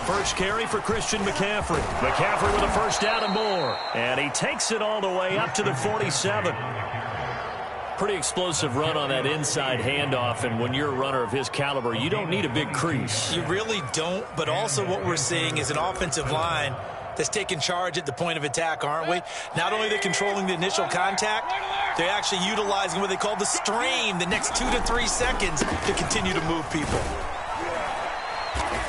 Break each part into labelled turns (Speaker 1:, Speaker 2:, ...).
Speaker 1: First carry for Christian McCaffrey. McCaffrey with a first down and more. And he takes it all the way up to the 47. Pretty explosive run on that inside handoff, and when you're a runner of his caliber, you don't need a big crease.
Speaker 2: You really don't, but also what we're seeing is an offensive line that's taking charge at the point of attack, aren't we? Not only are they controlling the initial contact, they're actually utilizing what they call the strain the next 2 to 3 seconds to continue to move people.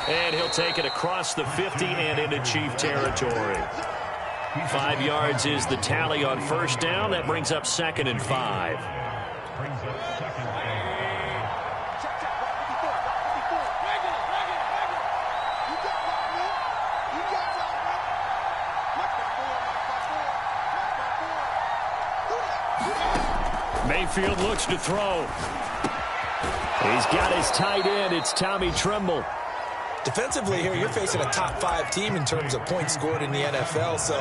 Speaker 1: And he'll take it across the 50 and into Chief territory. 5 yards is the tally on first down. That brings up 2nd and 5. Mayfield looks to throw. He's got his tight end. It's Tommy Tremble.
Speaker 2: Defensively here, you're facing a top 5 team in terms of points scored in the NFL. So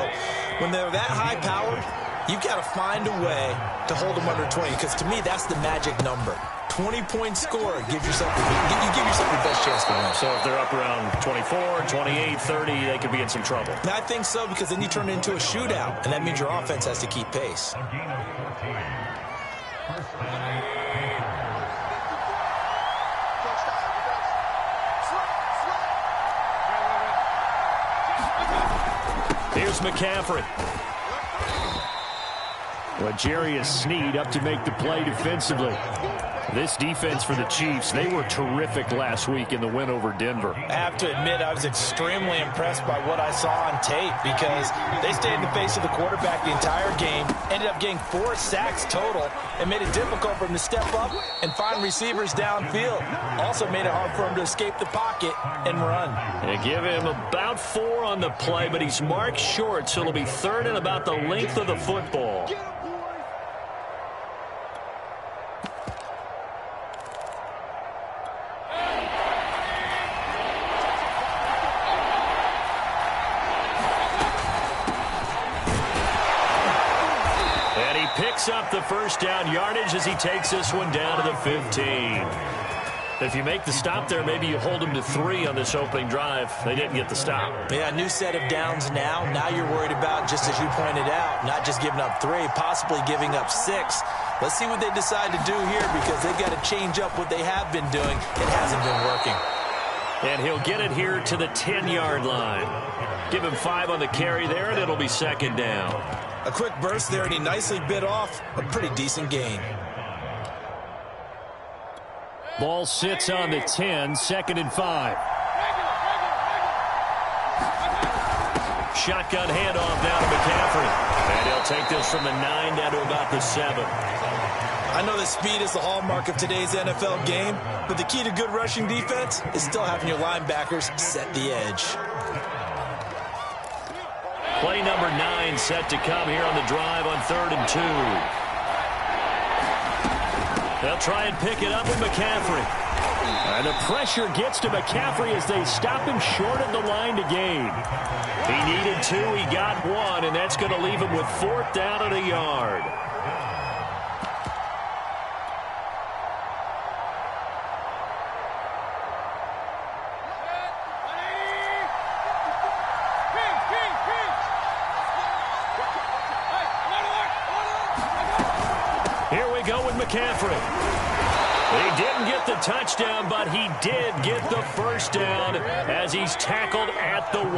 Speaker 2: when they're that high-powered, you've got to find a way to hold them under 20. Because to me, that's the magic number. 20-point score gives yourself you give yourself your best chance to win.
Speaker 1: So if they're up around 24, 28, 30, they could be in some trouble.
Speaker 2: I think so, because then you turn it into a shootout, and that means your offense has to keep pace.
Speaker 1: Here's McCaffrey. L'Jarius Sneed up to make the play defensively. This defense for the Chiefs, they were terrific last week in the win over Denver.
Speaker 2: I have to admit, I was extremely impressed by what I saw on tape because they stayed in the face of the quarterback the entire game, ended up getting 4 sacks total, and made it difficult for him to step up and find receivers downfield. Also made it hard for him to escape the pocket and run.
Speaker 1: They give him about 4 on the play, but he's marked short, so it'll be 3rd and about the length of the football. Picks up the first down yardage as he takes this one down to the 15. If you make the stop there, maybe you hold them to 3 on this opening drive. They didn't get the stop.
Speaker 2: Yeah, new set of downs now. Now you're worried about, just as you pointed out, not just giving up 3, possibly giving up 6. Let's see what they decide to do here because they've got to change up what they have been doing. It hasn't been working.
Speaker 1: And he'll get it here to the 10-yard line. Give him 5 on the carry there, and it'll be 2nd down.
Speaker 2: A quick burst there, and he nicely bit off a pretty decent gain.
Speaker 1: Ball sits on the 10, 2nd and 5. Shotgun handoff now to McCaffrey. And he'll take this from the 9 down to about the 7.
Speaker 2: I know that speed is the hallmark of today's NFL game, but the key to good rushing defense is still having your linebackers set the edge.
Speaker 1: Play number 9 set to come here on the drive on 3rd and 2. They'll try and pick it up with McCaffrey. And the pressure gets to McCaffrey as they stop him short of the line to gain. He needed 2, he got 1, and that's going to leave him with 4th down and a yard. McCaffrey. He didn't get the touchdown, but he did get the first down as he's tackled at the 1.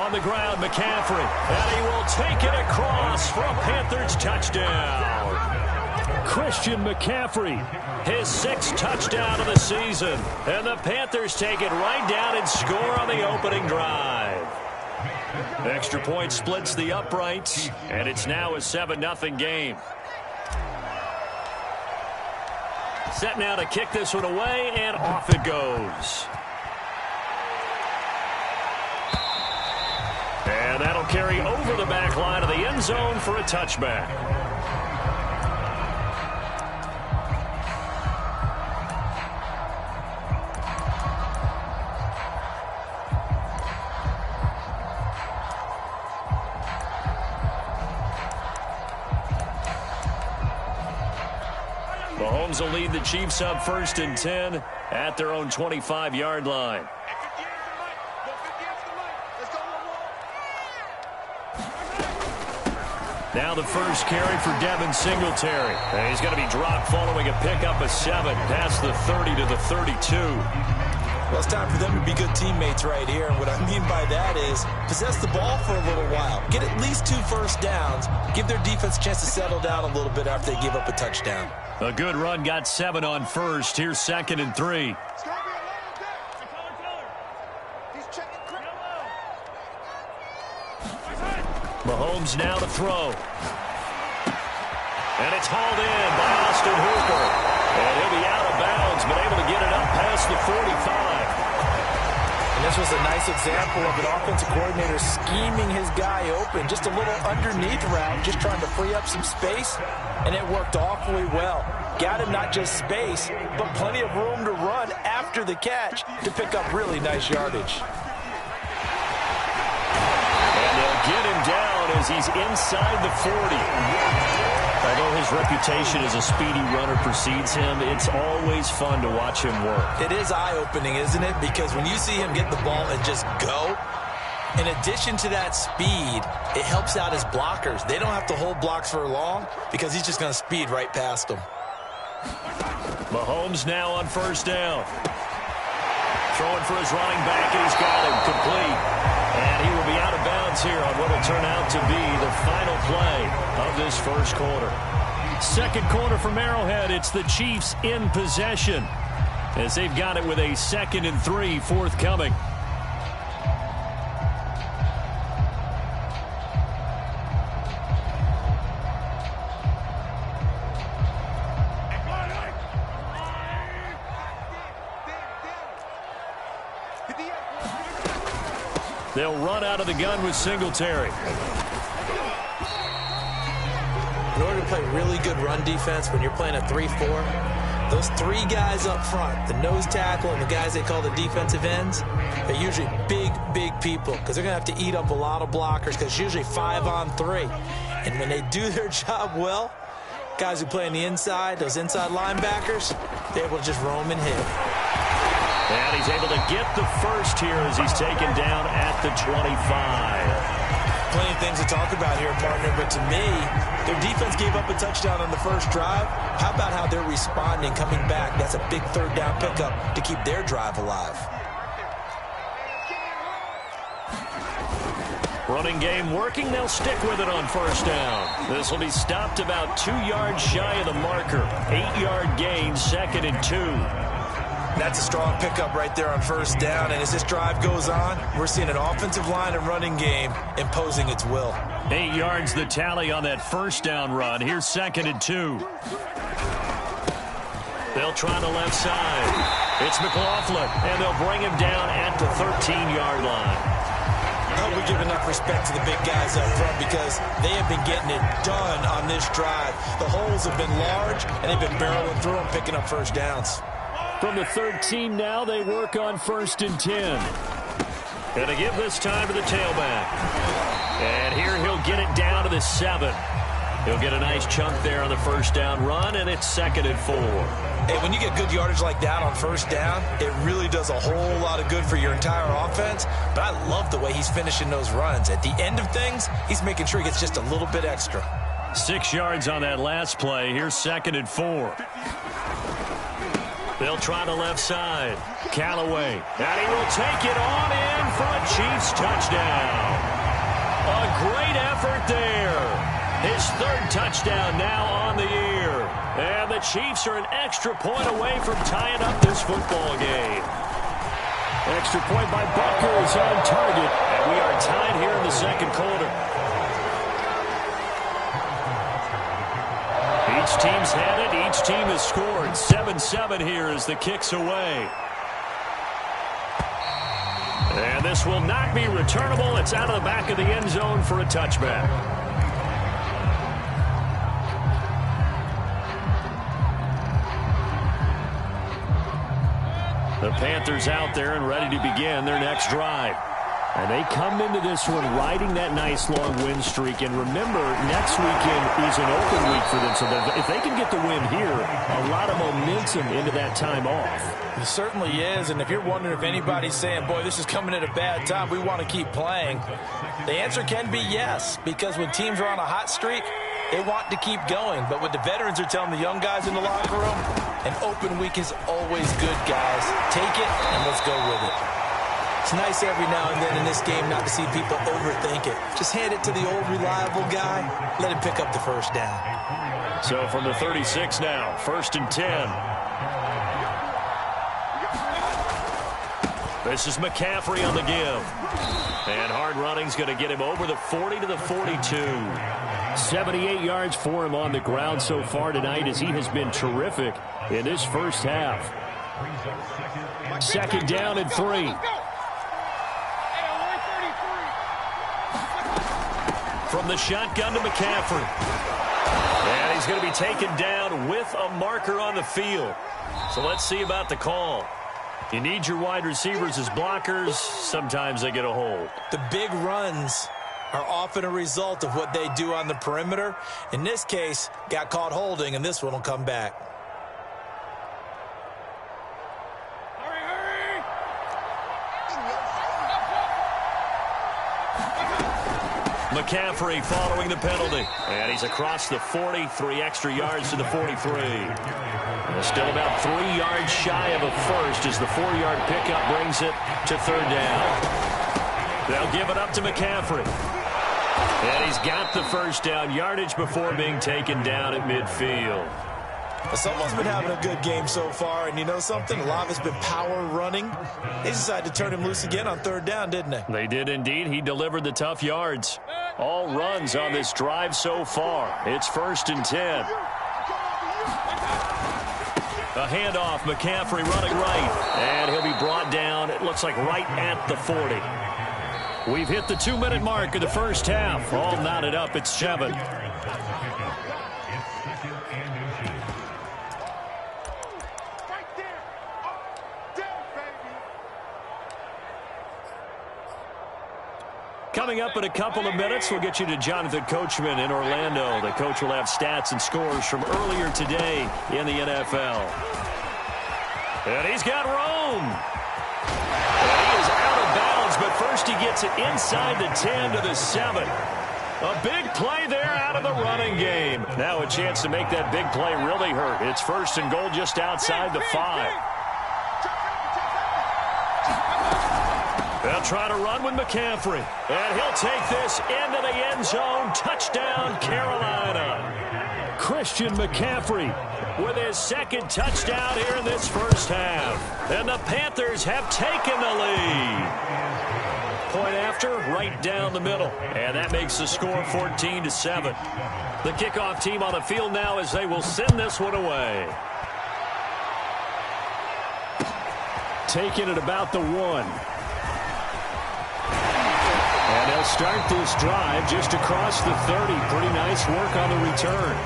Speaker 1: On the ground, McCaffrey, and he will take it across for a Panthers touchdown. Christian McCaffrey, his 6th touchdown of the season, and the Panthers take it right down and score on the opening drive. Extra point splits the uprights, and it's now a 7-0 game. Set now to kick this one away, and off it goes. And that'll carry over the back line of the end zone for a touchback. Mahomes will lead the Chiefs up 1st and 10 at their own 25-yard line. Now the first carry for Devin Singletary. And he's going to be dropped following a pickup of 7 past the 30 to the 32.
Speaker 2: Well, it's time for them to be good teammates right here. And what I mean by that is possess the ball for a little while. Get at least 2 first downs. Give their defense a chance to settle down a little bit after they give up a touchdown.
Speaker 1: A good run got 7 on first. Here's 2nd and 3. Mahomes now to throw. And it's hauled in by Austin Hooper. And he'll be out of bounds, but able to get it up past the 45.
Speaker 2: And this was a nice example of an offensive coordinator scheming his guy open. Just a little underneath route, just trying to free up some space. And it worked awfully well. Got him not just space, but plenty of room to run after the catch to pick up really nice yardage.
Speaker 1: And they'll get him down as he's inside the 40. Although his reputation as a speedy runner precedes him, it's always fun to watch him work.
Speaker 2: It is eye-opening, isn't it? Because when you see him get the ball and just go, in addition to that speed, it helps out his blockers. They don't have to hold blocks for long because he's just going to speed right past them.
Speaker 1: Mahomes now on 1st down. Throwing for his running back, and he's got him complete. And he will be out of bounds here on what will turn out to be the final play of this first quarter. Second quarter from Arrowhead, it's the Chiefs in possession as they've got it with a 2nd and 3 forthcoming. They'll run out of the gun with Singletary.
Speaker 2: In order to play really good run defense when you're playing a 3-4, those 3 guys up front, the nose tackle and the guys they call the defensive ends, they're usually big people because they're going to have to eat up a lot of blockers because it's usually 5 on 3. And when they do their job well, guys who play on the inside, those inside linebackers, they're able to just roam and hit.
Speaker 1: And he's able to get the first here as he's taken down at the 25.
Speaker 2: Plenty of things to talk about here, partner, but to me, their defense gave up a touchdown on the first drive. How about how they're responding, coming back? That's a big 3rd down pickup to keep their drive alive.
Speaker 1: Running game working. They'll stick with it on 1st down. This will be stopped about 2 yards shy of the marker. 8-yard gain, 2nd and 2.
Speaker 2: That's a strong pickup right there on 1st down. And as this drive goes on, we're seeing an offensive line and running game imposing its will.
Speaker 1: 8 yards the tally on that 1st down run. Here's 2nd and 2. They'll try the left side. It's McLaughlin, and they'll bring him down at the 13-yard line.
Speaker 2: I hope we give enough respect to the big guys up front because they have been getting it done on this drive. The holes have been large, and they've been barreling through them, picking up 1st downs.
Speaker 1: From the 13 now, they work on 1st and 10. Going to give this time to the tailback. And here he'll get it down to the 7. He'll get a nice chunk there on the 1st down run, and it's 2nd and 4.
Speaker 2: Hey, when you get good yardage like that on 1st down, it really does a whole lot of good for your entire offense. But I love the way he's finishing those runs. At the end of things, he's making sure he gets just a little bit extra.
Speaker 1: 6 yards on that last play. Here's 2nd and 4. They'll try the left side. Callaway. And he will take it on in for a Chiefs touchdown. A great effort there. His 3rd touchdown now on the year. And the Chiefs are an extra point away from tying up this football game. Extra point by Buckers on target. And we are tied here in the 2nd quarter. Each team's had it. Each team has scored. 7-7 here as the kick's away. And this will not be returnable. It's out of the back of the end zone for a touchback. The Panthers out there and ready to begin their next drive. And they come into this one riding that nice long win streak. And remember, next weekend is an open week for them. So if they can get the win here, a lot of momentum into that time off.
Speaker 2: It certainly is. And if you're wondering if anybody's saying, boy, this is coming at a bad time, we want to keep playing, the answer can be yes. Because when teams are on a hot streak, they want to keep going. But what the veterans are telling the young guys in the locker room, an open week is always good, guys. Take it and let's go with it. It's nice every now and then in this game not to see people overthink it. Just hand it to the old reliable guy. Let him pick up the first down.
Speaker 1: So from the 36 now, 1st and 10. This is McCaffrey on the give. And hard running's going to get him over the 40 to the 42. 78 yards for him on the ground so far tonight as he has been terrific in this first half. 2nd down and 3. From the shotgun to McCaffrey. And he's going to be taken down with a marker on the field. So let's see about the call. You need your wide receivers as blockers. Sometimes they get a hold.
Speaker 2: The big runs are often a result of what they do on the perimeter. In this case, got caught holding, and this one will come back.
Speaker 1: McCaffrey following the penalty. And he's across the 40, 3 extra yards to the 43. And still about 3 yards shy of a first as the 4-yard pickup brings it to 3rd down. They'll give it up to McCaffrey. And he's got the first down yardage before being taken down at midfield.
Speaker 2: Someone's been having a good game so far, and you know something? A lot of it's been power running. They decided to turn him loose again on 3rd down, didn't they?
Speaker 1: They did indeed. He delivered the tough yards. All runs on this drive so far. It's 1st and 10. A handoff, McCaffrey running right. And he'll be brought down, it looks like right at the 40. We've hit the 2-minute mark of the first half. All knotted up at 7. Coming up in a couple of minutes, we'll get you to Jonathan Coachman in Orlando. The coach will have stats and scores from earlier today in the NFL. And he's got Rome. And he is out of bounds, but first he gets it inside the 10 to the 7. A big play there out of the running game. Now a chance to make that big play really hurt. It's 1st and goal just outside the 5. They'll try to run with McCaffrey. And he'll take this into the end zone. Touchdown, Carolina. Christian McCaffrey with his 2nd touchdown here in this first half. And the Panthers have taken the lead. Point after, right down the middle. And that makes the score 14 to 7. The kickoff team on the field now as they will send this one away. Taking it about the 1. And they'll start this drive just across the 30. Pretty nice work on the return.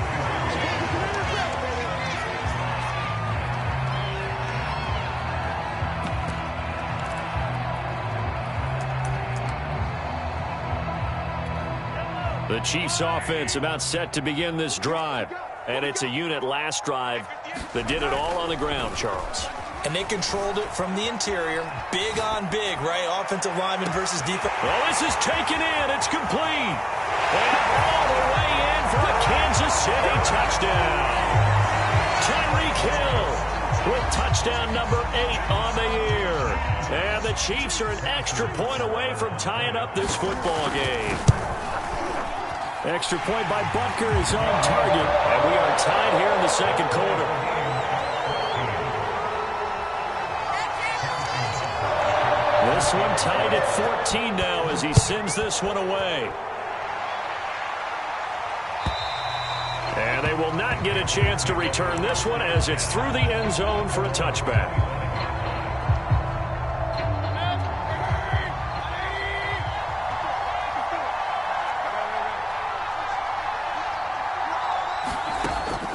Speaker 1: The Chiefs offense about set to begin this drive. And it's a unit last drive that did it all on the ground, Charles.
Speaker 2: And they controlled it from the interior. Big on big, right? Offensive lineman versus defense.
Speaker 1: Well, this is taken in. It's complete. And all the way in for a Kansas City touchdown. Tyreek Hill with touchdown number 8 on the year. And the Chiefs are an extra point away from tying up this football game. Extra point by Butker is on target. And we are tied here in the 2nd quarter. This one tied at 14 now as he sends this one away. And they will not get a chance to return this one as it's through the end zone for a touchback.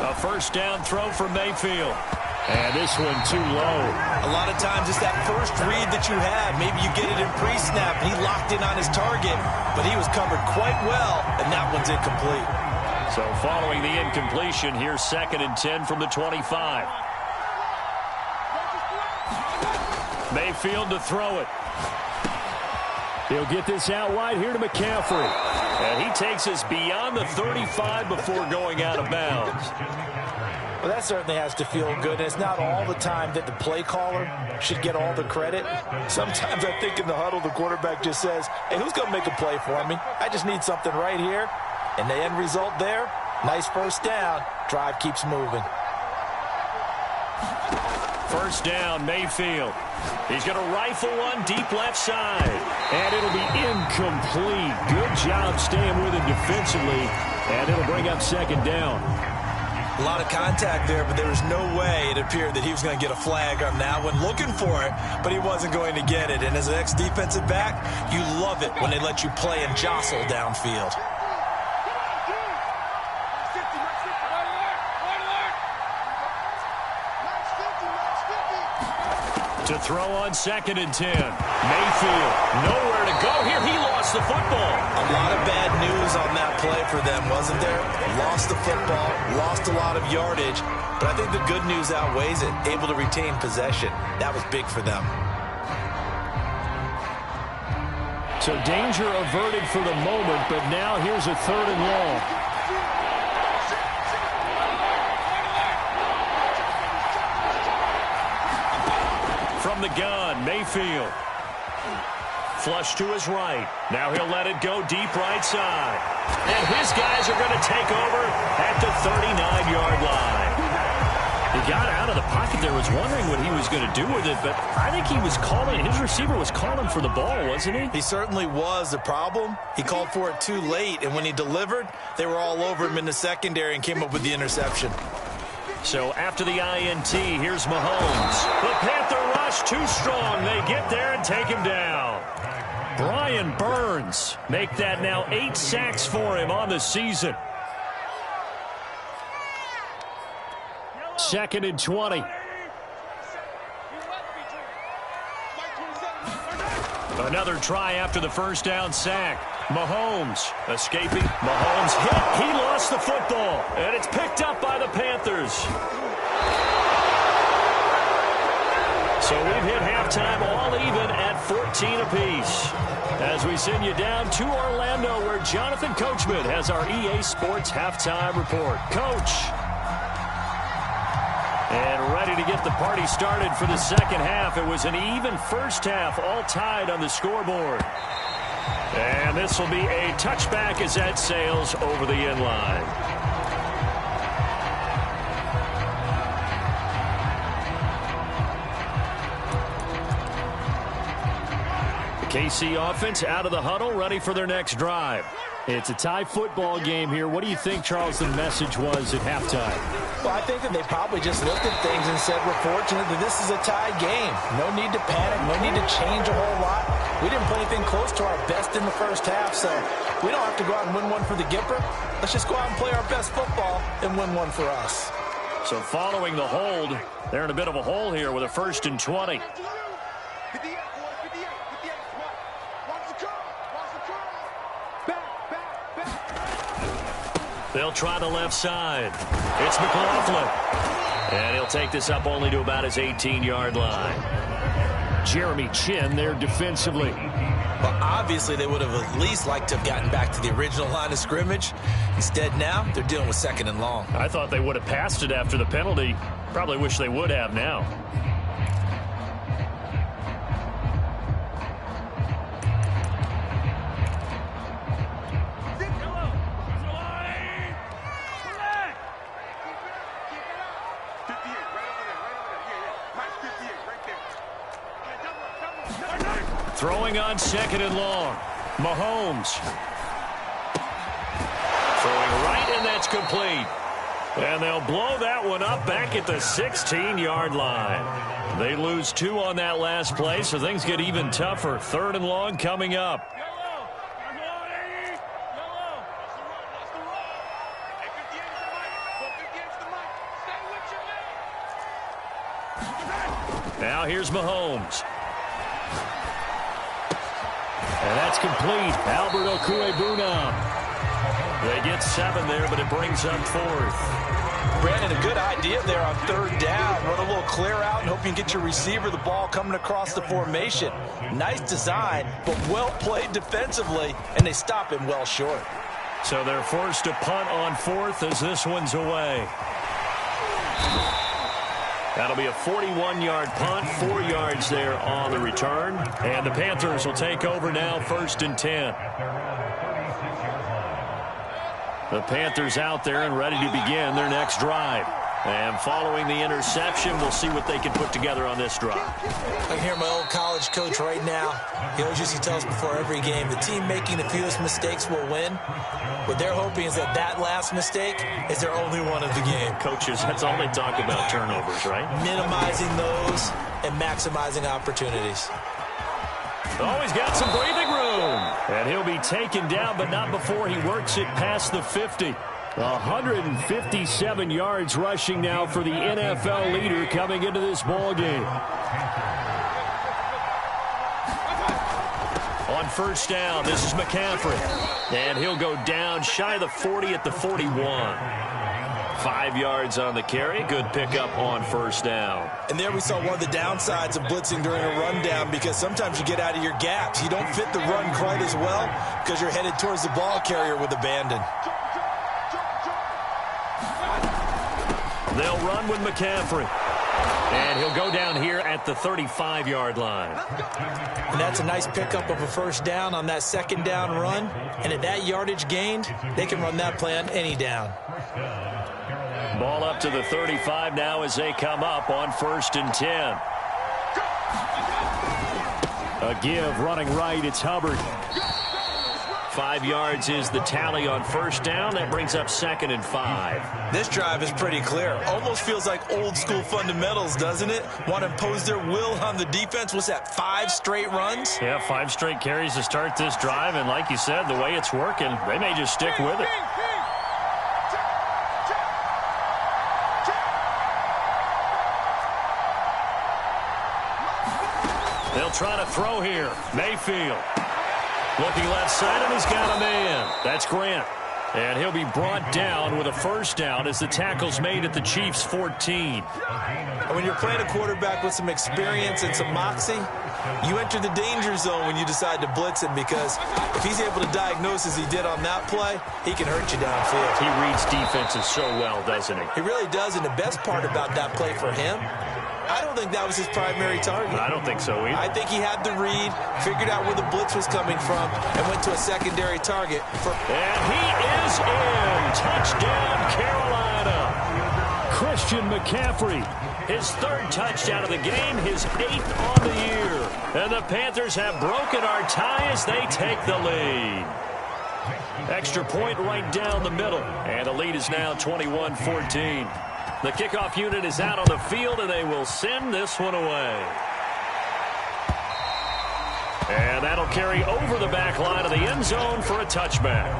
Speaker 1: A 1st down throw for Mayfield. And this one too low.
Speaker 2: A lot of times it's that first read that you have. Maybe you get it in pre-snap. He locked in on his target, but he was covered quite well, and that one's incomplete.
Speaker 1: So following the incompletion, here's 2nd and 10 from the 25. Mayfield to throw it. He'll get this out wide here to McCaffrey. And he takes us beyond the 35 before going out of bounds.
Speaker 2: Well, that certainly has to feel good. It's not all the time that the play caller should get all the credit. Sometimes I think in the huddle, the quarterback just says, hey, who's going to make a play for me? I just need something right here. And the end result there, nice first down. Drive keeps moving.
Speaker 1: First down, Mayfield. He's going to rifle one deep left side. And it'll be incomplete. Good job staying with him defensively. And it'll bring up 2nd down.
Speaker 2: A lot of contact there, but there was no way it appeared that he was going to get a flag on that one. Looking for it, but he wasn't going to get it. And as an ex-defensive back, you love it when they let you play and jostle downfield.
Speaker 1: To throw on 2nd and 10. Mayfield, nowhere to go here. He lost the football.
Speaker 2: A lot of bad news on that play for them, wasn't there? Lost the football, lost a lot of yardage, but I think the good news outweighs it. Able to retain possession. That was big for them.
Speaker 1: So danger averted for the moment, but now here's a 3rd and long. From the gun, Mayfield. Flush to his right. Now he'll let it go deep right side. And his guys are going to take over at the 39-yard line. He got out of the pocket there, was wondering what he was going to do with it, but I think he was calling, his receiver was calling for the ball, wasn't he?
Speaker 2: He certainly was. The problem, he called for it too late, and when he delivered, they were all over him in the secondary and came up with the interception.
Speaker 1: So after the INT, here's Mahomes. The Panther rush too strong. They get there and take him down. Brian Burns make that now 8 sacks for him on the season. 2nd and 20. Another try after the first down sack. Mahomes escaping. Mahomes hit. He lost the football. And it's picked up by the Panthers. So we've hit halftime all even at 14 apiece. As we send you down to Orlando, where Jonathan Coachman has our EA Sports halftime report. Coach. And ready to get the party started for the second half. It was an even first half, all tied on the scoreboard. And this will be a touchback as that sails over the end line. The KC offense out of the huddle, ready for their next drive. It's a tie football game here. What do you think, Charles, the message was at halftime?
Speaker 2: Well, I think that they probably just looked at things and said, we're fortunate that this is a tie game. No need to panic, no need to change a whole lot. We didn't play anything close to our best in the first half, so we don't have to go out and win one for the Gipper. Let's just go out and play our best football and win one for us.
Speaker 1: So following the hold, they're in a bit of a hole here with a 1st and 20. They'll try the left side. It's McLaughlin. And he'll take this up only to about his 18-yard line. Jeremy Chin there defensively.
Speaker 2: Well, obviously they would have at least liked to have gotten back to the original line of scrimmage. Instead now, they're dealing with 2nd and long.
Speaker 1: I thought they would have passed it after the penalty. Probably wish they would have now. Throwing on 2nd and long. Mahomes. Throwing right, and that's complete. And they'll blow that one up back at the 16-yard line. They lose 2 on that last play, so things get even tougher. 3rd and long coming up. Now here's Mahomes. And that's complete. Albert Okwuegbunam. They get 7 there, but it brings up 4th.
Speaker 2: Brandon, a good idea there on 3rd down. Run a little clear out and hope you can get your receiver the ball coming across the formation. Nice design, but well played defensively, and they stop him well short.
Speaker 1: So they're forced to punt on 4th as this one's away. That'll be a 41-yard punt, 4 yards there on the return. And the Panthers will take over now, 1st and 10. The Panthers out there and ready to begin their next drive. And following the interception, we'll see what they can put together on this drive.
Speaker 2: I can hear my old college coach right now. He always used to tell us before every game, the team making the fewest mistakes will win. What they're hoping is that last mistake is their only one of the game.
Speaker 1: Coaches, that's all they talk about, turnovers, right?
Speaker 2: Minimizing those and maximizing opportunities.
Speaker 1: He's got some breathing room. And he'll be taken down, but not before he works it past the 50. 157 yards rushing now for the NFL leader coming into this ball game. On 1st down, this is McCaffrey. And he'll go down shy of the 40 at the 41. 5 yards on the carry. Good pickup on 1st down.
Speaker 2: And there we saw one of the downsides of blitzing during a rundown, because sometimes you get out of your gaps. You don't fit the run quite as well because you're headed towards the ball carrier with abandon.
Speaker 1: They'll run with McCaffrey. And he'll go down here at the 35-yard line.
Speaker 2: And that's a nice pickup of a 1st down on that 2nd down run. And at that yardage gained, they can run that play on any down.
Speaker 1: Ball up to the 35 now as they come up on 1st and 10. A give running right. It's Hubbard. 5 yards is the tally on 1st down. That brings up 2nd and 5.
Speaker 2: This drive is pretty clear. Almost feels like old school fundamentals, doesn't it? Want to impose their will on the defense. What's that, 5 straight runs?
Speaker 1: Yeah, 5 straight carries to start this drive. And like you said, the way it's working, they may just stick with it. They'll try to throw here. Mayfield. Looking left side, and he's got a man. That's Grant. And he'll be brought down with a 1st down as the tackle's made at the Chiefs' 14.
Speaker 2: When you're playing a quarterback with some experience and some moxie, you enter the danger zone when you decide to blitz him, because if he's able to diagnose as he did on that play, he can hurt you downfield.
Speaker 1: He reads defenses so well, doesn't he?
Speaker 2: He really does, and the best part about that play for him, I don't think that was his primary target.
Speaker 1: I don't think so either.
Speaker 2: I think he had the read, figured out where the blitz was coming from, and went to a secondary target.
Speaker 1: And he is in. Touchdown, Carolina. Christian McCaffrey, his 3rd touchdown of the game, his 8th on the year. And the Panthers have broken our tie as they take the lead. Extra point right down the middle. And the lead is now 21-14. The kickoff unit is out on the field, and they will send this one away. And that'll carry over the back line of the end zone for a touchback.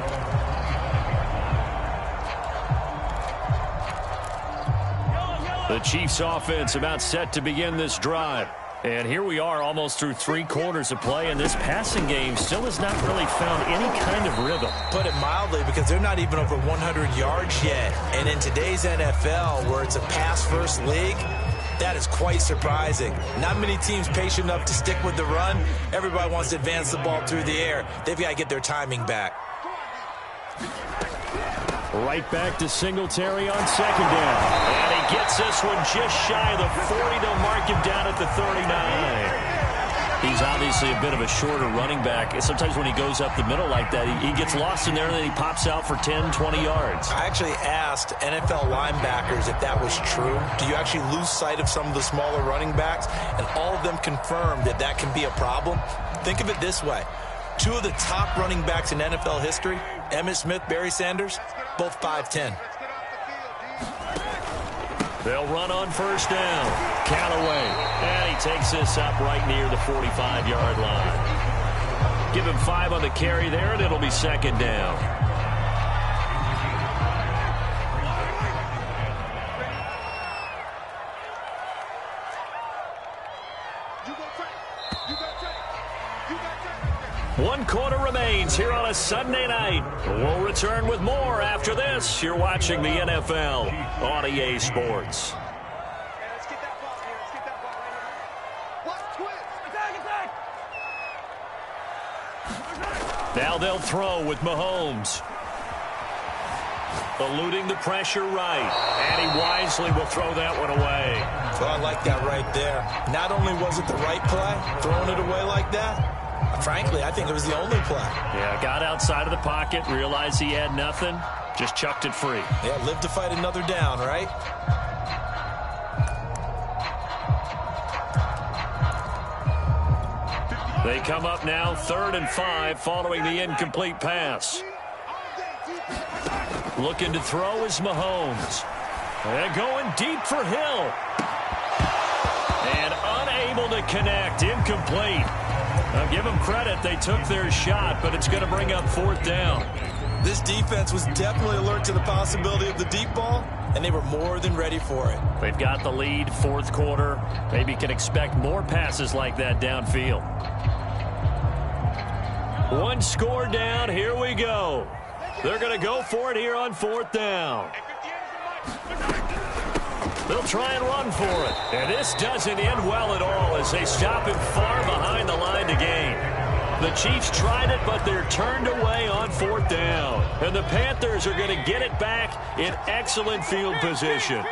Speaker 1: The Chiefs offense about set to begin this drive. And here we are almost through 3 quarters of play, and this passing game still has not really found any kind of rhythm.
Speaker 2: Put it mildly, because they're not even over 100 yards yet. And in today's NFL, where it's a pass-first league, that is quite surprising. Not many teams patient enough to stick with the run. Everybody wants to advance the ball through the air. They've got to get their timing back.
Speaker 1: Right back to Singletary on 2nd down. And he gets this one just shy of the 40 to mark him down at the 39. He's obviously a bit of a shorter running back. Sometimes when he goes up the middle like that, he gets lost in there and then he pops out for 10, 20 yards.
Speaker 2: I actually asked NFL linebackers if that was true. Do you actually lose sight of some of the smaller running backs? And all of them confirmed that that can be a problem. Think of it this way. 2 of the top running backs in NFL history, Emmitt Smith, Barry Sanders, both 5'10".
Speaker 1: They'll run on 1st down. Callaway. And he takes this up right near the 45-yard line. Give him 5 on the carry there, and it'll be 2nd down. One quarter remains here on a Sunday night. We'll return with more after this. You're watching the NFL on EA Sports. Now they'll throw with Mahomes. Eluding the pressure right. And he wisely will throw that one away.
Speaker 2: Well, I like that right there. Not only was it the right play, throwing it away like that, frankly, I think it was the only play.
Speaker 1: Yeah, got outside of the pocket, realized he had nothing, just chucked it free.
Speaker 2: Yeah, live to fight another down, right?
Speaker 1: They come up now 3rd and 5 following the incomplete pass. Looking to throw is Mahomes. They're going deep for Hill. And unable to connect. Incomplete. I'll give them credit. They took their shot, but it's going to bring up 4th down.
Speaker 2: This defense was definitely alert to the possibility of the deep ball, and they were more than ready for it.
Speaker 1: They've got the lead, 4th quarter. Maybe can expect more passes like that downfield. One score down. Here we go. They're going to go for it here on 4th down. They'll try and run for it. And this doesn't end well at all as they stop him far behind the line to gain. The Chiefs tried it, but they're turned away on 4th down. And the Panthers are going to get it back in excellent field position.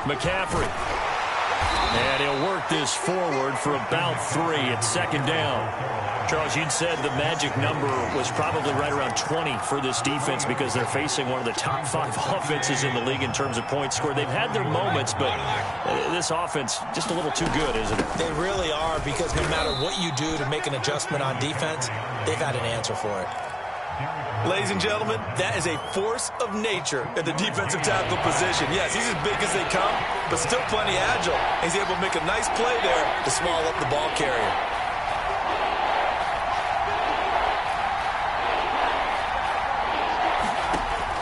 Speaker 1: McCaffrey. And he'll work this forward for about 3 at 2nd down. Charles, you'd said the magic number was probably right around 20 for this defense because they're facing one of the top 5 offenses in the league in terms of points scored. They've had their moments, but this offense just a little too good, isn't it?
Speaker 2: They really are, because no matter what you do to make an adjustment on defense, they've had an answer for it. Ladies and gentlemen, that is a force of nature at the defensive tackle position. Yes, he's as big as they come, but still plenty agile. He's able to make a nice play there to swallow up the ball carrier.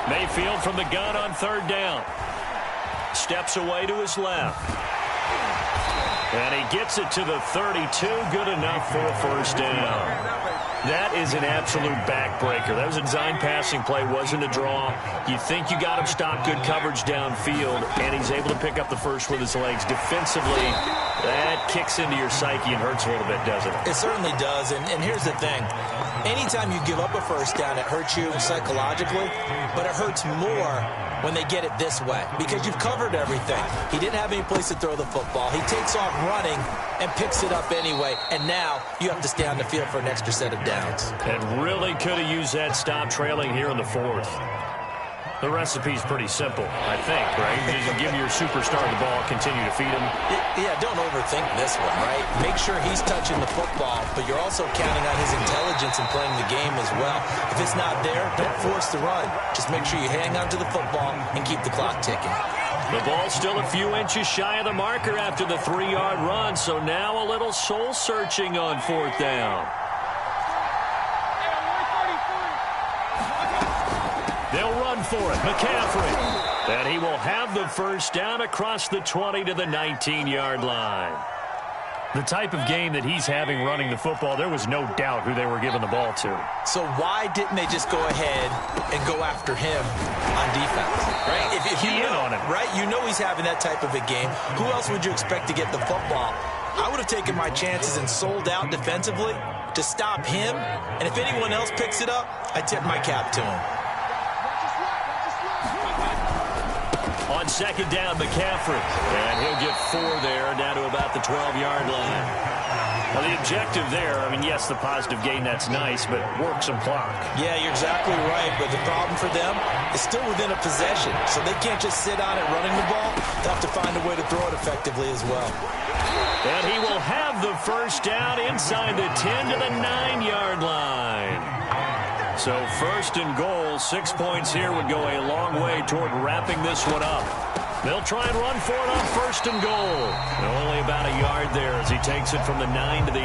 Speaker 1: Mayfield from the gun on 3rd down. Steps away to his left. And he gets it to the 32. Good enough for a 1st down. That is an absolute backbreaker. That was a design passing play, wasn't a draw. You think you got him stopped, good coverage downfield, and he's able to pick up the first with his legs. Defensively, that kicks into your psyche and hurts a little bit, doesn't it?
Speaker 2: It certainly does, and here's the thing. Anytime you give up a 1st down, it hurts you psychologically, but it hurts more when they get it this way because you've covered everything. He didn't have any place to throw the football. He takes off running and picks it up anyway, and now you have to stay on the field for an extra set of downs.
Speaker 1: And really could have used that stop trailing here in the 4th. The recipe's pretty simple, I think, right? You just give your superstar the ball, continue to feed him.
Speaker 2: Yeah, don't overthink this one, right? Make sure he's touching the football, but you're also counting on his intelligence in playing the game as well. If it's not there, don't force the run. Just make sure you hang on to the football and keep the clock ticking.
Speaker 1: The ball's still a few inches shy of the marker after the 3-yard run, so now a little soul-searching on 4th down. They'll run for it. McCaffrey. And he will have the 1st down across the 20 to the 19-yard line. The type of game that he's having running the football, there was no doubt who they were giving the ball to.
Speaker 2: So why didn't they just go ahead and go after him on defense? Right? If you know,
Speaker 1: on him.
Speaker 2: Right? You know he's having that type of a game. Who else would you expect to get the football? I would have taken my chances and sold out defensively to stop him. And if anyone else picks it up, I tip my cap to him.
Speaker 1: On 2nd down, McCaffrey. And he'll get 4 there, down to about the 12-yard line. Now, the objective there, I mean, yes, the positive gain, that's nice, but work some clock.
Speaker 2: Yeah, you're exactly right, but the problem for them is still within a possession, so they can't just sit on it running the ball. They'll have to find a way to throw it effectively as well.
Speaker 1: And he will have the 1st down inside the 10 to the 9-yard line. So 1st and goal, 6 points here would go a long way toward wrapping this one up. They'll try and run for it on 1st and goal. And only about a yard there as he takes it from the 9 to the 8.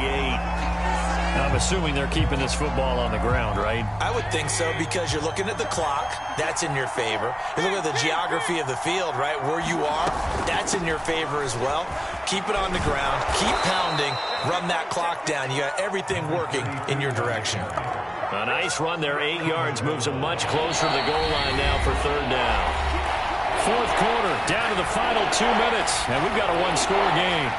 Speaker 1: I'm assuming they're keeping this football on the ground, right?
Speaker 2: I would think so, because you're looking at the clock. That's in your favor. You look at the geography of the field, right, where you are. That's in your favor as well. Keep it on the ground. Keep pounding. Run that clock down. You got everything working in your direction.
Speaker 1: A nice run there, 8 yards, moves them much closer to the goal line now for third down. Fourth quarter, down to the final 2 minutes, and we've got a one-score game.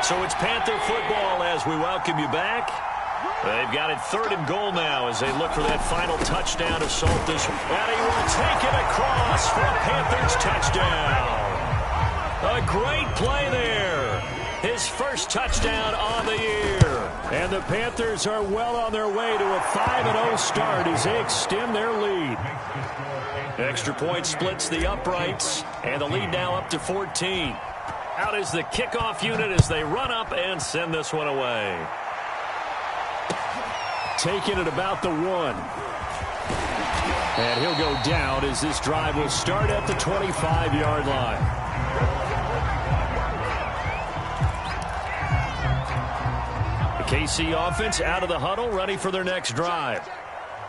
Speaker 1: So it's Panther football as we welcome you back. They've got it 3rd and goal now as they look for that final touchdown to salt this. And he will take it across for a Panthers touchdown. A great play there. His first touchdown on the year. And the Panthers are well on their way to a 5-0 start as they extend their lead. Extra point splits the uprights, and the lead now up to 14. Out is the kickoff unit as they run up and send this one away. Taking it about the 1. And he'll go down as this drive will start at the 25-yard line. The KC offense out of the huddle, ready for their next drive.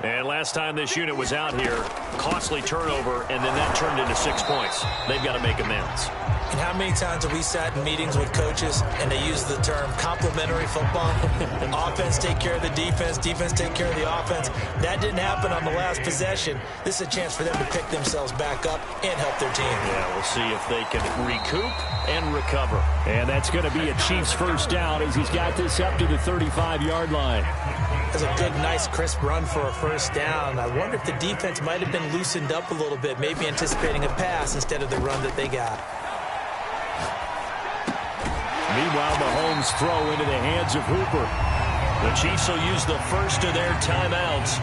Speaker 1: And last time this unit was out here, costly turnover, and then that turned into 6 points. They've got to make amends.
Speaker 2: And how many times have we sat in meetings with coaches and they use the term complementary football? Offense take care of the defense, defense take care of the offense. That didn't happen on the last possession. This is a chance for them to pick themselves back up and help their team.
Speaker 1: Yeah, we'll see if they can recoup and recover. And that's going to be a Chiefs first down as he's got this up to the 35-yard line.
Speaker 2: That's a good, nice, crisp run for a first down. I wonder if the defense might have been loosened up a little bit, maybe anticipating a pass instead of the run that they got.
Speaker 1: Meanwhile, Mahomes throw into the hands of Hooper. The Chiefs will use the first of their timeouts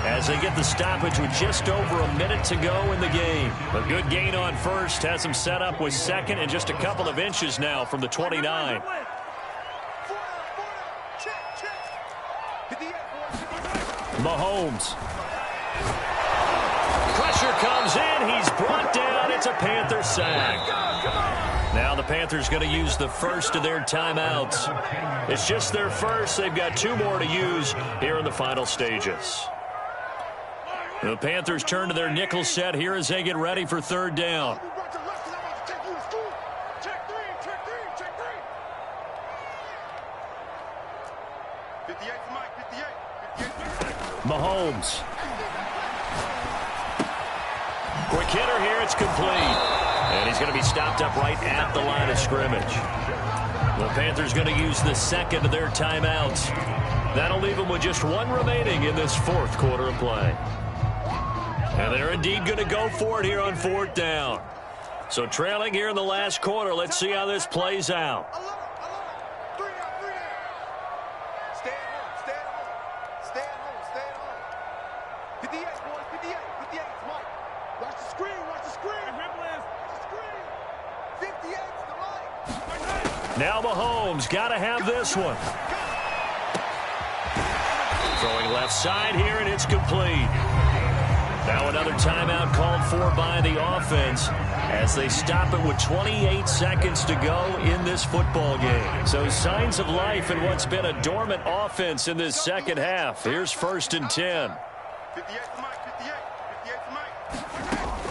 Speaker 1: as they get the stoppage with just over a minute to go in the game. A good gain on first has them set up with second and just a couple of inches now from the 29. Mahomes. Pressure comes in. He's brought down. It's a Panther sack. Now the Panthers going to use the first of their timeouts. It's just their first. They've got 2 more to use here in the final stages. The Panthers turn to their nickel set here as they get ready for third down. Mahomes. Quick hitter here. It's complete. And he's going to be stopped up right at the line of scrimmage. The Panthers going to use the second of their timeouts. That'll leave them with just 1 remaining in this fourth quarter of play. And they're indeed going to go for it here on fourth down. So trailing here in the last quarter, let's see how this plays out. Now Mahomes got to have this one. Throwing left side here, and it's complete. Now another timeout called for by the offense as they stop it with 28 seconds to go in this football game. So signs of life in what's been a dormant offense in this second half. Here's 1st and 10.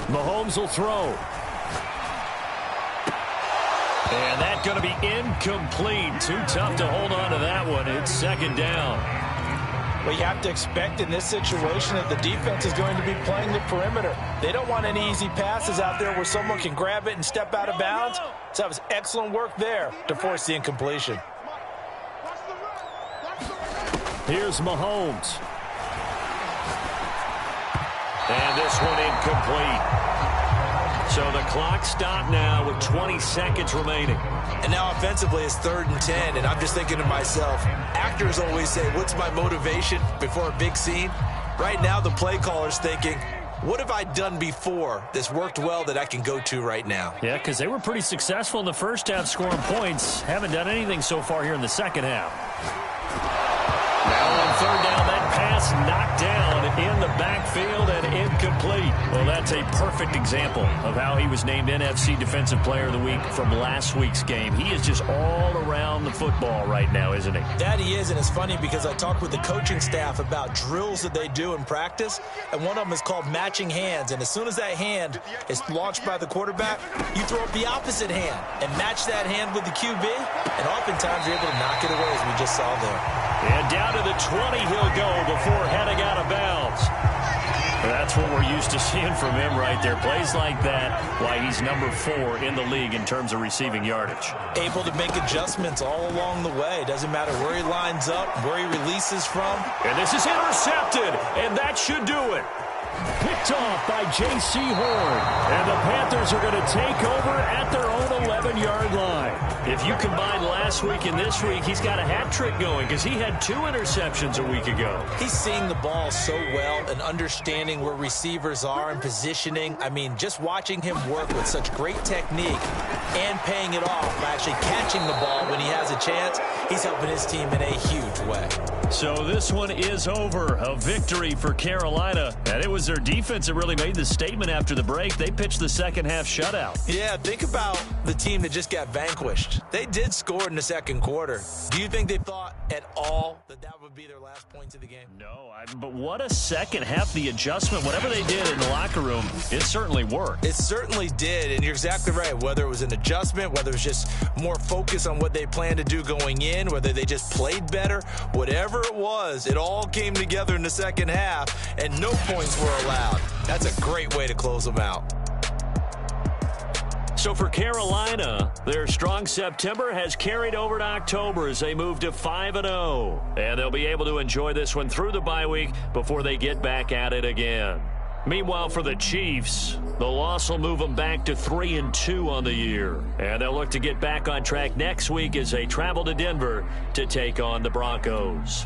Speaker 1: Mahomes will throw. And that's going to be incomplete. Too tough to hold on to that one. It's second down.
Speaker 2: Well, you have to expect in this situation that the defense is going to be playing the perimeter. They don't want any easy passes out there where someone can grab it and step out of bounds. So that was excellent work there to force the incompletion.
Speaker 1: Here's Mahomes. And this one incomplete. So the clock stopped now with 20 seconds remaining.
Speaker 2: And now offensively it's 3rd and 10, and I'm just thinking to myself, actors always say, what's my motivation before a big scene? Right now the play caller's thinking, what have I done before that's worked well that I can go to right now?
Speaker 1: Yeah, because they were pretty successful in the first half scoring points. Haven't done anything so far here in the second half. Now on third down, that pass pass knocked down in the backfield and incomplete. Well, that's a perfect example of how he was named NFC Defensive Player of the Week from last week's game. He is just all around the football right now, isn't he?
Speaker 2: That he is, and it's funny because I talked with the coaching staff about drills that they do in practice, and one of them is called matching hands. And as soon as that hand is launched by the quarterback, you throw up the opposite hand and match that hand with the QB, and oftentimes you're able to knock it away, as we just saw there.
Speaker 1: And down to the 20 he'll go before heading out of bounds. That's what we're used to seeing from him right there. Plays like that, why he's number 4 in the league in terms of receiving yardage.
Speaker 2: Able to make adjustments all along the way. Doesn't matter where he lines up, where he releases from.
Speaker 1: And this is intercepted, and that should do it. Picked off by J.C. Horn. And the Panthers are going to take over at their own 11-yard line. If you combine last week and this week, he's got a hat trick going because he had 2 interceptions a week ago.
Speaker 2: He's seeing the ball so well and understanding where receivers are and positioning. I mean, just watching him work with such great technique and paying it off by actually catching the ball when he has a chance, he's helping his team in a huge way.
Speaker 1: So this one is over. A victory for Carolina. And it was their defense that really made the statement after the break. They pitched the second half shutout.
Speaker 2: Yeah, think about the team that just got vanquished. They did score in the second quarter. Do you think they thought at all that that would be their last points of the game?
Speaker 1: No, but what a second half. The adjustment, whatever they did in the locker room, it certainly worked.
Speaker 2: It certainly did, and you're exactly right. Whether it was an adjustment, whether it was just more focus on what they planned to do going in, whether they just played better, whatever it was, it all came together in the second half, and no points were allowed. That's a great way to close them out.
Speaker 1: So for Carolina, their strong September has carried over to October as they move to 5-0. And they'll be able to enjoy this one through the bye week before they get back at it again. Meanwhile, for the Chiefs, the loss will move them back to 3-2 on the year. And they'll look to get back on track next week as they travel to Denver to take on the Broncos.